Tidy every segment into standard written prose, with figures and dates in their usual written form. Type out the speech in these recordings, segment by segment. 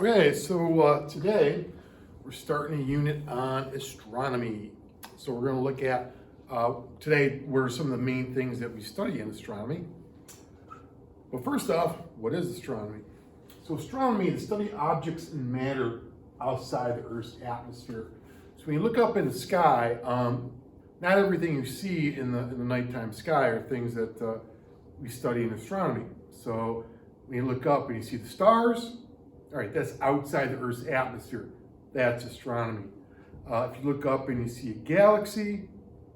Okay, so today we're starting a unit on astronomy. So we're going to look at today what are some of the main things that we study in astronomy. But first off, what is astronomy? So astronomy is the study of objects and matter outside the Earth's atmosphere. So when you look up in the sky, not everything you see in the nighttime sky are things that we study in astronomy. So when you look up and you see the stars, all right, that's outside the Earth's atmosphere. That's astronomy. If you look up and you see a galaxy,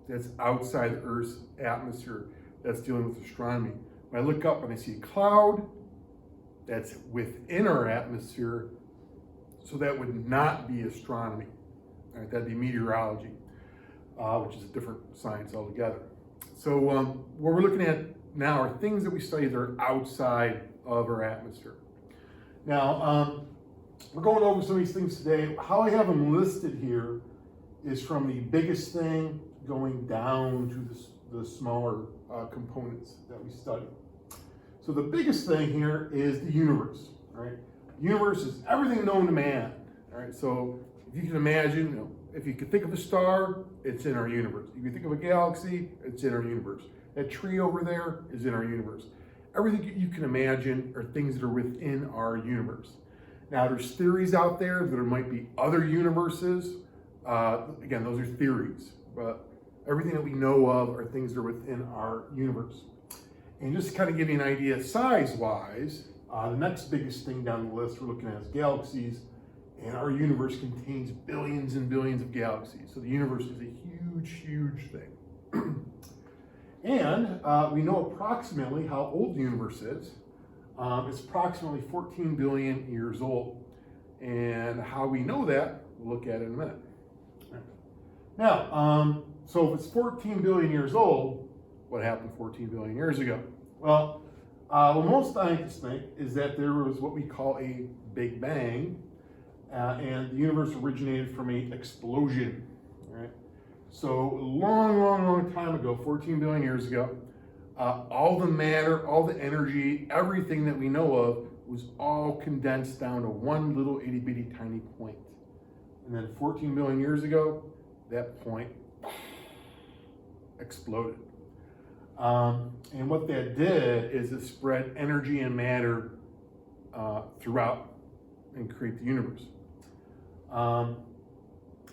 that's outside the Earth's atmosphere. That's dealing with astronomy. When I look up and I see a cloud, that's within our atmosphere, so that would not be astronomy. All right, that'd be meteorology, which is a different science altogether. So what we're looking at now are things that we study that are outside of our atmosphere. Now, we're going over some of these things today. How I have them listed here is from the biggest thing going down to the smaller components that we study. So the biggest thing here is the universe, right? The universe is everything known to man, all right? So if you can imagine, if you could think of a star, it's in our universe. If you think of a galaxy, it's in our universe. That tree over there is in our universe. Everything you can imagine are things that are within our universe. Now, there's theories out there that there might be other universes. Again, those are theories, but everything that we know of are things that are within our universe. And just to kind of give you an idea size-wise, the next biggest thing down the list we're looking at is galaxies, and our universe contains billions and billions of galaxies. So the universe is a huge, huge thing. And we know approximately how old the universe is. It's approximately 14 billion years old. And how we know that, we'll look at in a minute. Now, so if it's 14 billion years old, what happened 14 billion years ago? Well, what most scientists think is that there was what we call a Big Bang, and the universe originated from an explosion, right? So a long time ago, 14 billion years ago, all the matter, all the energy, everything that we know of was all condensed down to one little itty bitty tiny point. And then 14 billion years ago, that point exploded. And what that did is it spread energy and matter throughout and create the universe.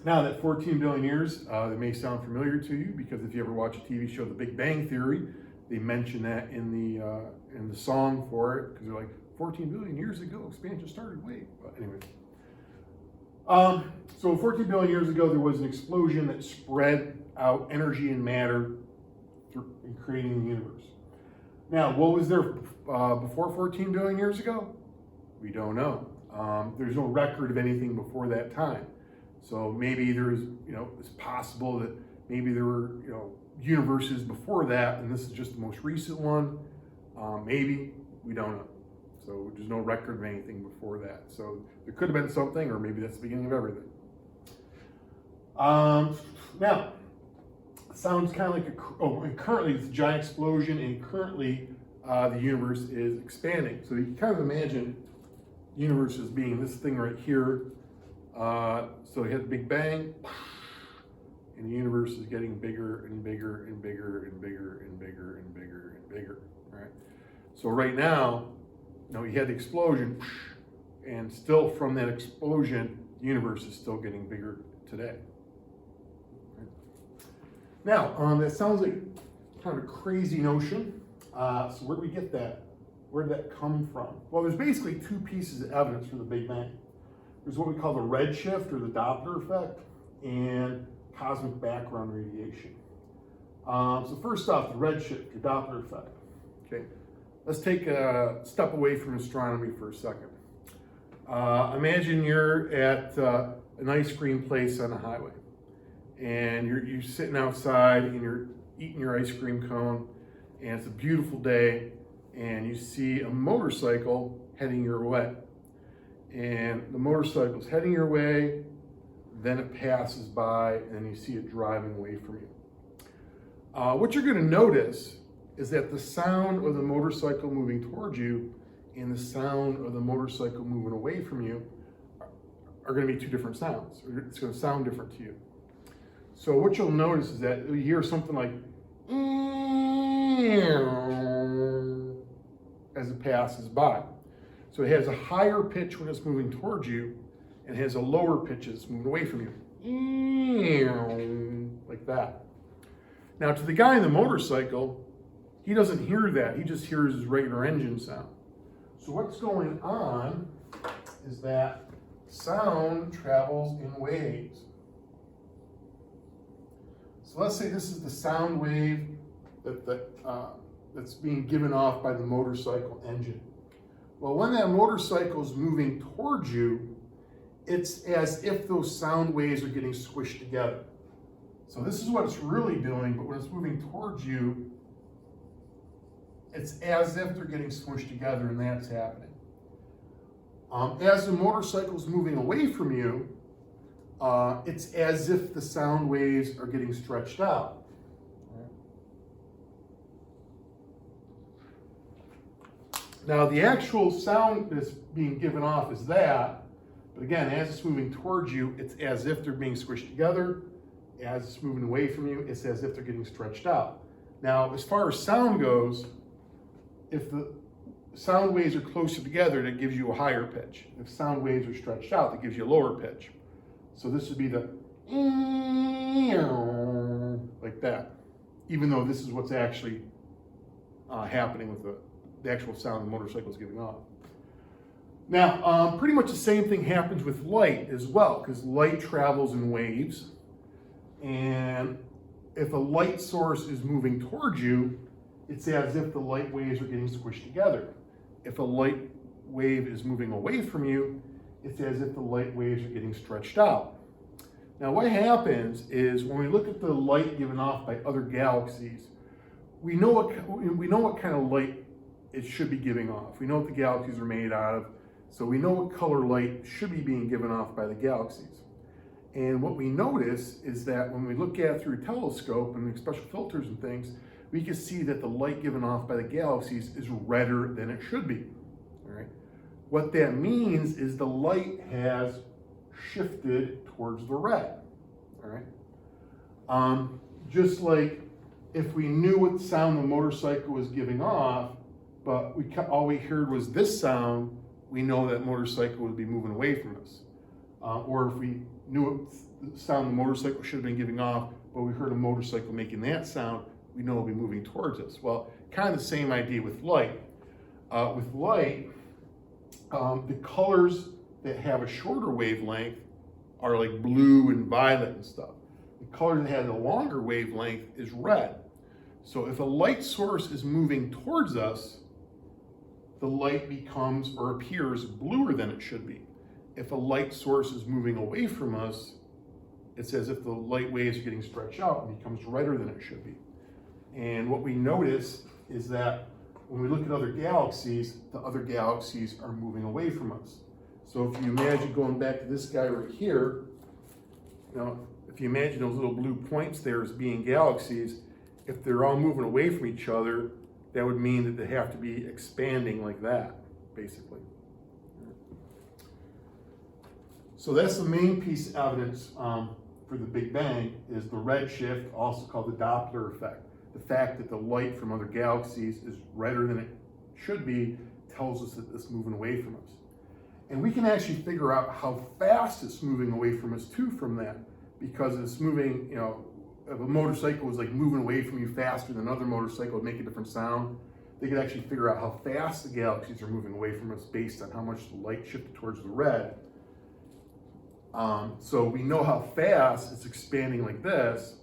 Now that 14 billion years, it may sound familiar to you because if you ever watch a TV show, The Big Bang Theory, they mention that in the song for it because they're like 14 billion years ago, expansion started. Wait, but anyway. So 14 billion years ago, there was an explosion that spread out energy and matter in creating the universe. Now, what was there before 14 billion years ago? We don't know. There's no record of anything before that time. So maybe there's, it's possible that maybe there were, universes before that, and this is just the most recent one. Maybe, we don't know. So there's no record of anything before that. So there could have been something, or maybe that's the beginning of everything. Now, it sounds kind of like and currently it's a giant explosion, and currently the universe is expanding. So you can kind of imagine the universe as being this thing right here. So you had the Big Bang, and the universe is getting bigger and bigger and bigger and bigger and bigger and bigger and bigger, right? So right now, you had the explosion, and still from that explosion, the universe is still getting bigger today. Right? Now, that sounds like kind of a crazy notion. So where do we get that? Where did that come from? Well, there's basically two pieces of evidence for the Big Bang. There's what we call the redshift or the Doppler effect and cosmic background radiation. So first off, the redshift or Doppler effect. Okay, let's take a step away from astronomy for a second. Imagine you're at an ice cream place on a highway, and you're sitting outside and you're eating your ice cream cone, and it's a beautiful day, and you see a motorcycle heading your way. And the motorcycle's heading your way, then it passes by, and then you see it driving away from you. What you're going to notice is that the sound of the motorcycle moving towards you and the sound of the motorcycle moving away from you are going to be two different sounds. It's going to sound different to you. So what you'll notice is that you hear something like as it passes by. So it has a higher pitch when it's moving towards you, and has a lower pitch as it's moving away from you. Like that. Now to the guy in the motorcycle, he doesn't hear that. He just hears his regular engine sound. So what's going on is that sound travels in waves. So let's say this is the sound wave that's being given off by the motorcycle engine. Well, when that motorcycle is moving towards you, it's as if those sound waves are getting squished together. So this is what it's really doing, but when it's moving towards you, it's as if they're getting squished together, and that's happening. As the motorcycle is moving away from you, it's as if the sound waves are getting stretched out. Now the actual sound that's being given off is that, but again, as it's moving towards you, it's as if they're being squished together. As it's moving away from you, it's as if they're getting stretched out. Now, as far as sound goes, if the sound waves are closer together, that gives you a higher pitch. If sound waves are stretched out, that gives you a lower pitch. So this would be the like that, even though this is what's actually happening with the actual sound the motorcycle is giving off. Now, pretty much the same thing happens with light as well, because light travels in waves. And if a light source is moving towards you, it's as if the light waves are getting squished together. If a light wave is moving away from you, it's as if the light waves are getting stretched out. Now what happens is when we look at the light given off by other galaxies, we know what kind of light it should be giving off. We know what the galaxies are made out of, so we know what color light should be being given off by the galaxies. And what we notice is that when we look at it through a telescope and special filters and things, we can see that the light given off by the galaxies is redder than it should be. All right. What that means is the light has shifted towards the red. All right. Just like if we knew what sound the motorcycle was giving off, but all we heard was this sound, we know that motorcycle would be moving away from us. Or if we knew what sound the motorcycle should have been giving off, but we heard a motorcycle making that sound, we know it'll be moving towards us. Well, kind of the same idea with light. With light, the colors that have a shorter wavelength are like blue and violet and stuff. The color that has a longer wavelength is red. So if a light source is moving towards us, the light becomes or appears bluer than it should be. If a light source is moving away from us, it's as if the light waves are getting stretched out and becomes redder than it should be. And what we notice is that when we look at other galaxies, the other galaxies are moving away from us. So if you imagine going back to this guy right here, if you imagine those little blue points there as being galaxies, if they're all moving away from each other, that would mean that they have to be expanding like that, basically. So that's the main piece of evidence for the Big Bang, is the redshift, also called the Doppler effect. The fact that the light from other galaxies is redder than it should be tells us that it's moving away from us. And we can actually figure out how fast it's moving away from us too from that, because it's moving, if a motorcycle was like moving away from you faster than another motorcycle would make a different sound, they could actually figure out how fast the galaxies are moving away from us based on how much the light shifted towards the red. So we know how fast it's expanding like this.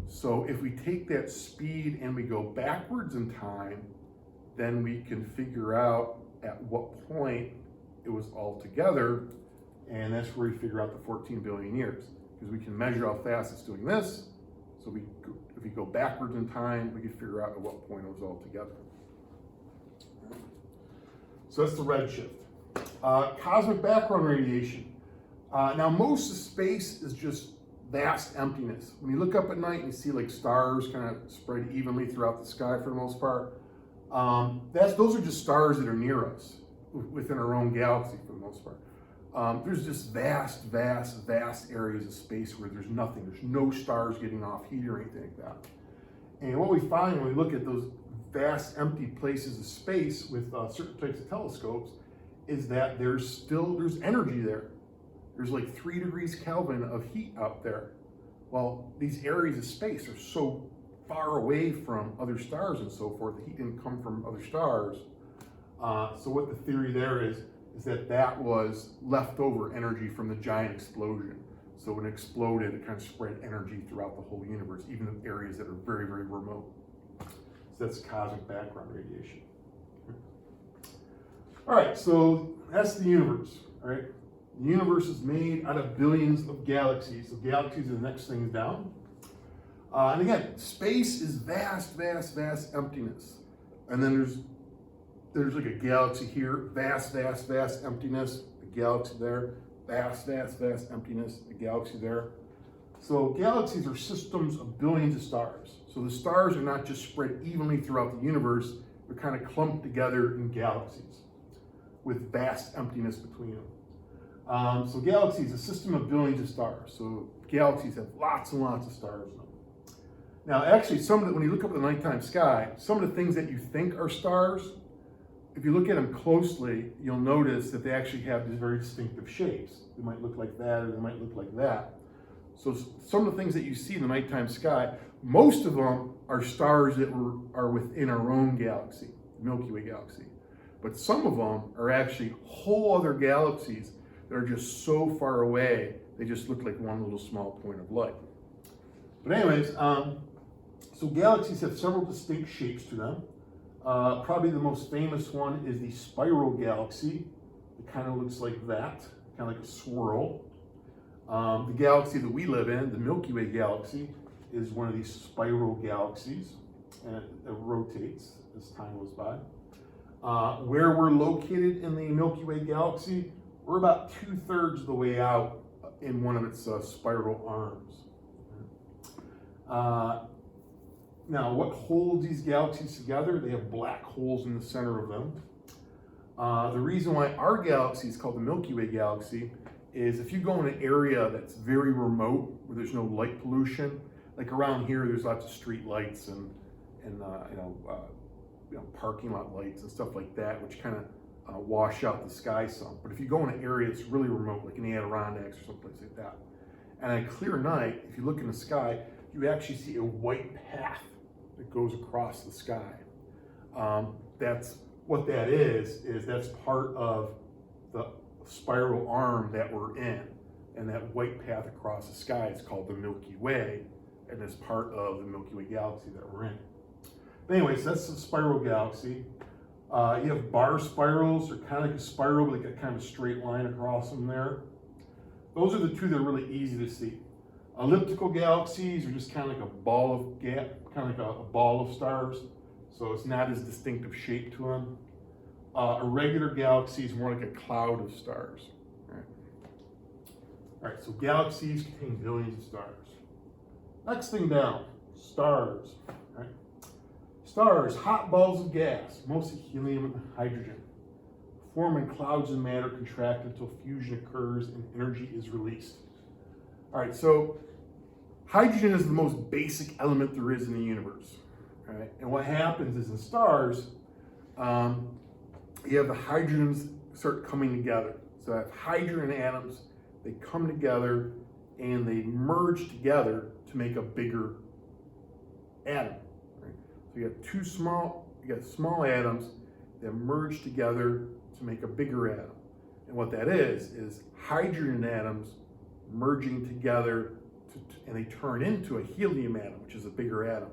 So if we take that speed and we go backwards in time, then we can figure out at what point it was all together, and that's where we figure out the 14 billion years, because we can measure how fast it's doing this. So if we go backwards in time, we can figure out at what point it was all together. So that's the redshift. Cosmic background radiation. Now most of space is just vast emptiness. When you look up at night and you see like stars kind of spread evenly throughout the sky for the most part, those are just stars that are near us within our own galaxy for the most part. There's just vast areas of space where there's nothing. There's no stars getting off heat or anything like that. And what we find when we look at those vast empty places of space with certain types of telescopes is that there's energy there. There's like 3 degrees Kelvin of heat out there. Well, these areas of space are so far away from other stars and so forth. The heat didn't come from other stars. So what the theory there is that was leftover energy from the giant explosion. So when it exploded, it kind of spread energy throughout the whole universe, even in areas that are very remote. So that's cosmic background radiation. All right, so that's the universe, all right? The universe is made out of billions of galaxies. So galaxies are the next things down. And again, space is vast emptiness. And then there's like a galaxy here, vast emptiness, a galaxy there, vast emptiness, a galaxy there. So galaxies are systems of billions of stars. So the stars are not just spread evenly throughout the universe, they're kind of clumped together in galaxies with vast emptiness between them. So galaxies, a system of billions of stars. So galaxies have lots and lots of stars in them. Now actually, when you look up at the nighttime sky, some of the things that you think are stars, if you look at them closely, you'll notice that they actually have these very distinctive shapes. They might look like that, or they might look like that. So some of the things that you see in the nighttime sky, most of them are stars that are within our own galaxy, the Milky Way galaxy. But some of them are actually whole other galaxies that are just so far away, they just look like one little small point of light. But anyways, so galaxies have several distinct shapes to them. Probably the most famous one is the spiral galaxy. It kind of looks like that, kind of like a swirl. The galaxy that we live in, the Milky Way galaxy, is one of these spiral galaxies, and it rotates as time goes by. Where we're located in the Milky Way galaxy, we're about 2/3 of the way out in one of its spiral arms. Now, what holds these galaxies together? They have black holes in the center of them. The reason why our galaxy is called the Milky Way galaxy is if you go in an area that's very remote, where there's no light pollution, like around here, there's lots of street lights and parking lot lights and stuff like that, which kind of wash out the sky some. But if you go in an area that's really remote, like in the Adirondacks or someplace like that, and on a clear night, if you look in the sky, you actually see a white path that goes across the sky. That's what that is that's part of the spiral arm that we're in. And that white path across the sky is called the Milky Way, and it's part of the Milky Way galaxy that we're in. But anyways, that's the spiral galaxy. You have bar spirals, they're kind of like a spiral, but they got kind of a straight line across them there. Those are the two that are really easy to see. Elliptical galaxies are just kind of like a ball of stars, so it's not as distinctive shape to them. Irregular galaxies more like a cloud of stars. All right, so galaxies contain billions of stars. Next thing down, stars. Right? Stars, hot balls of gas, mostly helium and hydrogen, form in clouds of matter, contract until fusion occurs and energy is released. All right, so hydrogen is the most basic element there is in the universe. All right, and what happens is in stars, you have the hydrogens start coming together. So I have hydrogen atoms, they come together and they merge together to make a bigger atom. Right? So you got small atoms that merge together to make a bigger atom. And what that is hydrogen atoms merging together and they turn into a helium atom, which is a bigger atom.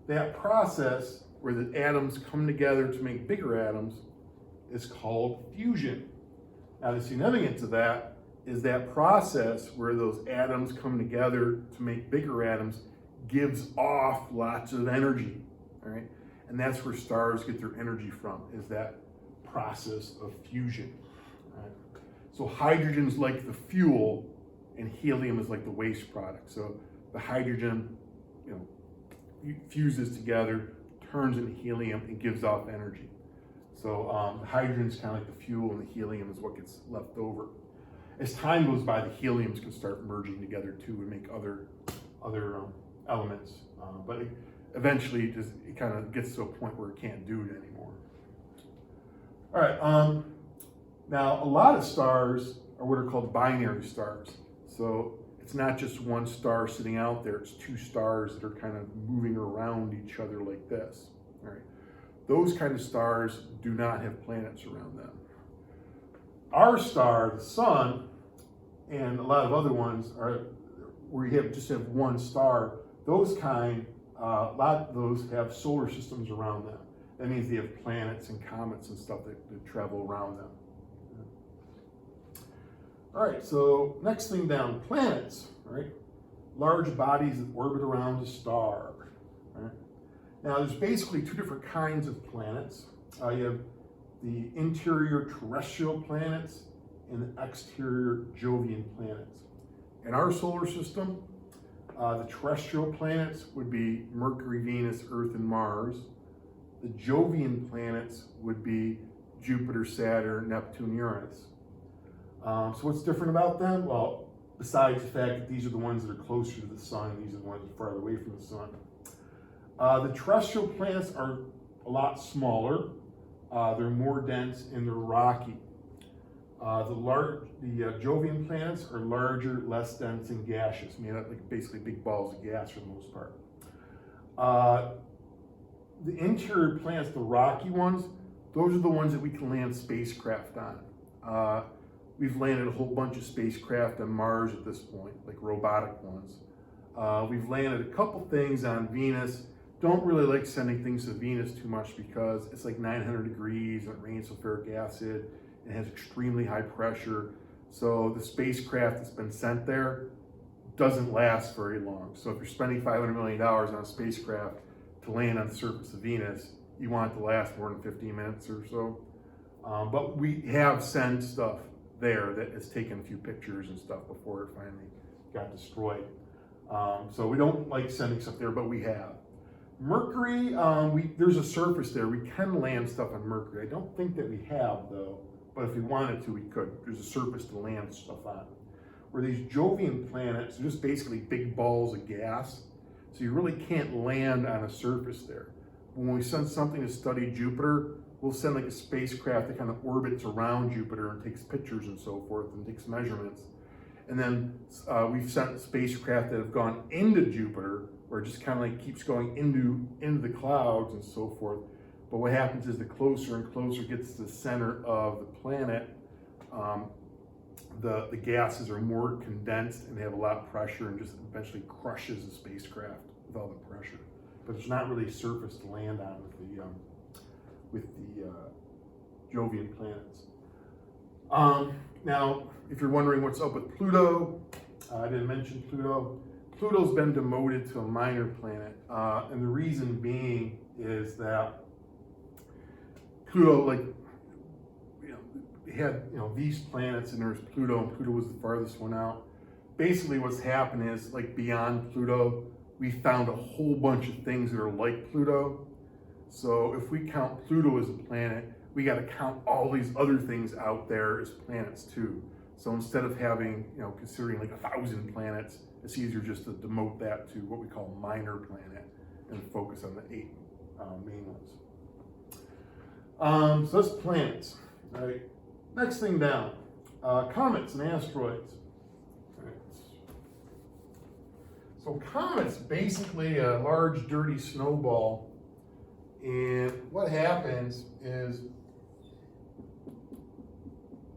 That process where the atoms come together to make bigger atoms is called fusion. Now the significance of that is that process where those atoms come together to make bigger atoms gives off lots of energy, all right? And that's where stars get their energy from, is that process of fusion. Right? So hydrogen's like the fuel and helium is like the waste product. So the hydrogen, fuses together, turns into helium and gives off energy. So the hydrogen is kind of like the fuel, and the helium is what gets left over. As time goes by, the heliums can start merging together too and make other elements. But eventually, it kind of gets to a point where it can't do it anymore. All right. Now, a lot of stars are what are called binary stars. So it's not just one star sitting out there. It's two stars that are kind of moving around each other like this. All right. Those kind of stars do not have planets around them. Our star, the sun, and a lot of other ones are where you just have one star. Those kind, a lot of those have solar systems around them. That means they have planets and comets and stuff that travel around them. All right, so next thing down, planets, right? Large bodies that orbit around a star. Right? Now, there's basically two different kinds of planets. You have the interior terrestrial planets and the exterior Jovian planets. In our solar system, the terrestrial planets would be Mercury, Venus, Earth, and Mars. The Jovian planets would be Jupiter, Saturn, Neptune, Uranus. So what's different about them? Well, besides the fact that these are the ones that are closer to the sun, these are the ones that are farther away from the sun. The terrestrial planets are a lot smaller. They're more dense and they're rocky. The Jovian planets are larger, less dense, and gaseous, made up like basically big balls of gas for the most part. The interior planets, the rocky ones, those are the ones that we can land spacecraft on. We've landed a whole bunch of spacecraft on Mars at this point, like robotic ones. We've landed a couple things on Venus. Don't really like sending things to Venus too much because it's like 900 degrees and it rains sulfuric acid. It has extremely high pressure. So the spacecraft that's been sent there doesn't last very long. So if you're spending $500 million on a spacecraft to land on the surface of Venus, you want it to last more than 15 minutes or so. But we have sent stuff there that has taken a few pictures and stuff before it finally got destroyed. So we don't like sending stuff there, but we have. Mercury, there's a surface there. We can land stuff on Mercury. I don't think that we have, though, but if we wanted to, we could. There's a surface to land stuff on. Where these Jovian planets are just basically big balls of gas, so you really can't land on a surface there. When we send something to study Jupiter, we'll send like a spacecraft that kind of orbits around Jupiter and takes pictures and so forth and takes measurements. And then we've sent spacecraft that have gone into Jupiter, where it just kind of like keeps going into the clouds and so forth. But what happens is the closer and closer it gets to the center of the planet, the gases are more condensed and they have a lot of pressure and just eventually crushes the spacecraft with all the pressure. But there's not really a surface to land on with the Jovian planets. Now, if you're wondering what's up with Pluto, I didn't mention Pluto. Pluto's been demoted to a minor planet, and the reason being is that Pluto, had these planets, and there's Pluto, and Pluto was the farthest one out. Basically, what's happened is beyond Pluto, we found a whole bunch of things that are like Pluto. So if we count Pluto as a planet, we got to count all these other things out there as planets too. So instead of having, considering 1,000 planets, it's easier just to demote that to what we call minor planet and focus on the 8 main ones. So that's planets. All right. Next thing down, comets and asteroids. All right. So comets, basically a large dirty snowball. And what happens is,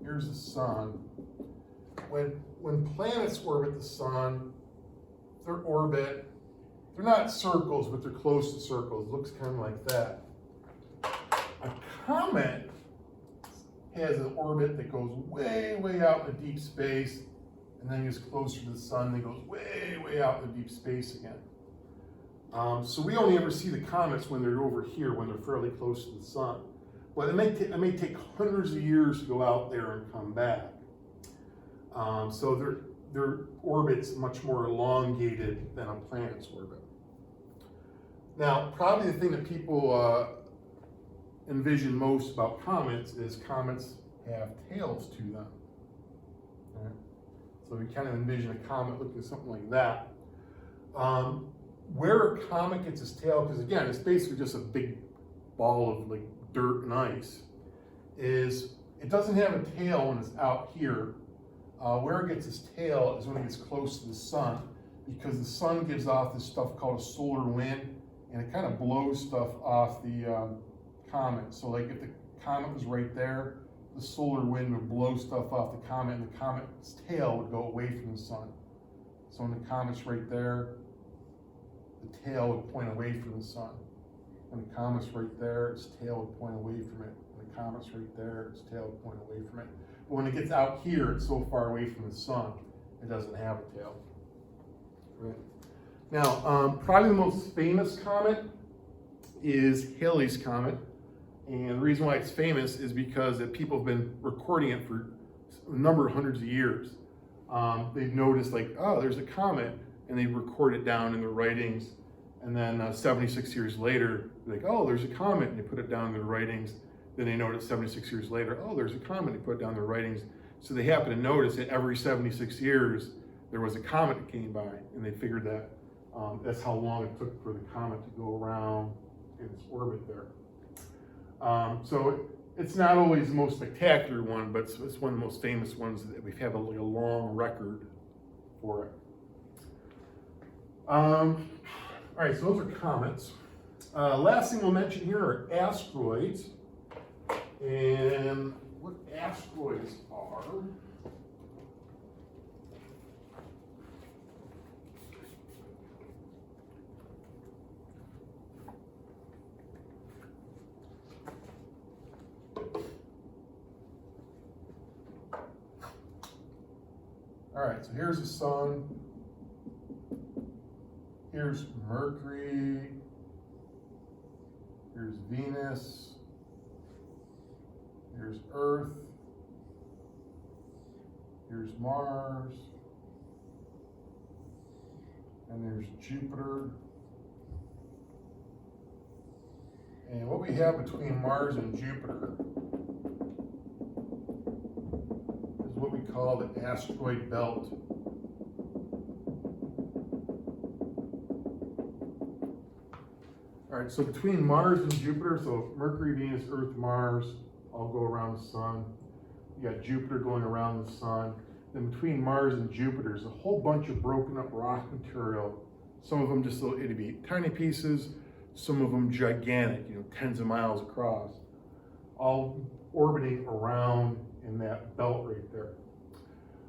here's the sun. When planets orbit the sun, they're not circles, but they're close to circles. It looks kind of like that. A comet has an orbit that goes way, way out into deep space, and then gets closer to the sun, and it goes way, way out into deep space again. So we only ever see the comets when they're over here, when they're fairly close to the sun. But it may take hundreds of years to go out there and come back. So their orbit's much more elongated than a planet's orbit. Now, probably the thing that people envision most about comets is comets have tails to them. Right? So we kind of envision a comet looking something like that. Where a comet gets its tail, because again, it's basically just a big ball of like dirt and ice, is it doesn't have a tail when it's out here. Where it gets its tail is when it gets close to the sun, because the sun gives off this stuff called a solar wind, and it kind of blows stuff off the comet. So like if the comet was right there, the solar wind would blow stuff off the comet, and the comet's tail would go away from the sun. So when the comet's right there, the tail would point away from the sun. When the comet's right there, its tail would point away from it. When the comet's right there, its tail would point away from it. But when it gets out here, it's so far away from the sun, it doesn't have a tail. Right. Now, probably the most famous comet is Halley's Comet. And the reason why it's famous is because people have been recording it for a number of hundreds of years. They've noticed like, oh, there's a comet, and they record it down in their writings. And then 76 years later, they're like, oh, there's a comet, and they put it down in their writings. Then they notice 76 years later, oh, there's a comet, they put it down in their writings. So they happen to notice that every 76 years, there was a comet that came by, and they figured that that's how long it took for the comet to go around in its orbit there. So it's not always the most spectacular one, but it's one of the most famous ones that we have a long record for it. All right, so those are comets. Last thing we'll mention here are asteroids. And what asteroids are, all right, so here's the sun, here's Mercury, here's Venus, here's Earth, here's Mars, and there's Jupiter. And what we have between Mars and Jupiter is what we call the asteroid belt. All right, so between Mars and Jupiter, so Mercury, Venus, Earth, Mars, all go around the sun. You got Jupiter going around the sun. Then between Mars and Jupiter, there's a whole bunch of broken up rock material. Some of them just little itty bitty tiny pieces, some of them gigantic, tens of miles across, all orbiting around in that belt right there.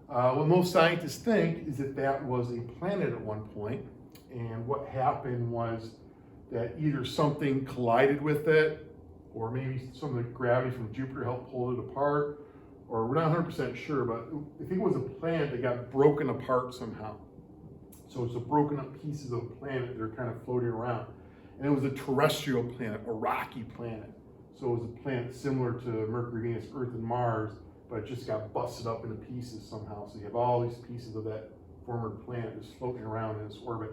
What most scientists think is that that was a planet at one point, and what happened was that either something collided with it, or maybe some of the gravity from Jupiter helped pull it apart, or we're not 100% sure, but I think it was a planet that got broken apart somehow. So it's a broken up pieces of a planet that are kind of floating around. And it was a terrestrial planet, a rocky planet. So it was a planet similar to Mercury, Venus, Earth, and Mars, but it just got busted up into pieces somehow. So you have all these pieces of that former planet just floating around in its orbit.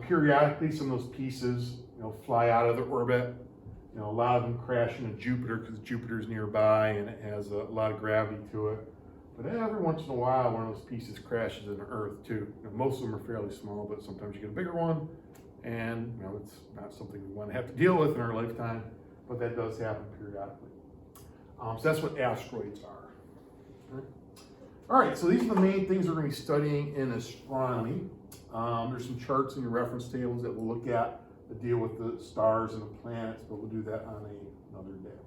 Periodically, some of those pieces, fly out of the orbit. A lot of them crash into Jupiter because Jupiter's nearby and it has a lot of gravity to it. But every once in a while, one of those pieces crashes into Earth too. Most of them are fairly small, but sometimes you get a bigger one, and it's not something we want to have to deal with in our lifetime, but that does happen periodically. So that's what asteroids are. All right, so these are the main things we're going to be studying in astronomy. There's some charts in your reference tables that we'll look at that deal with the stars and the planets, but we'll do that on another day.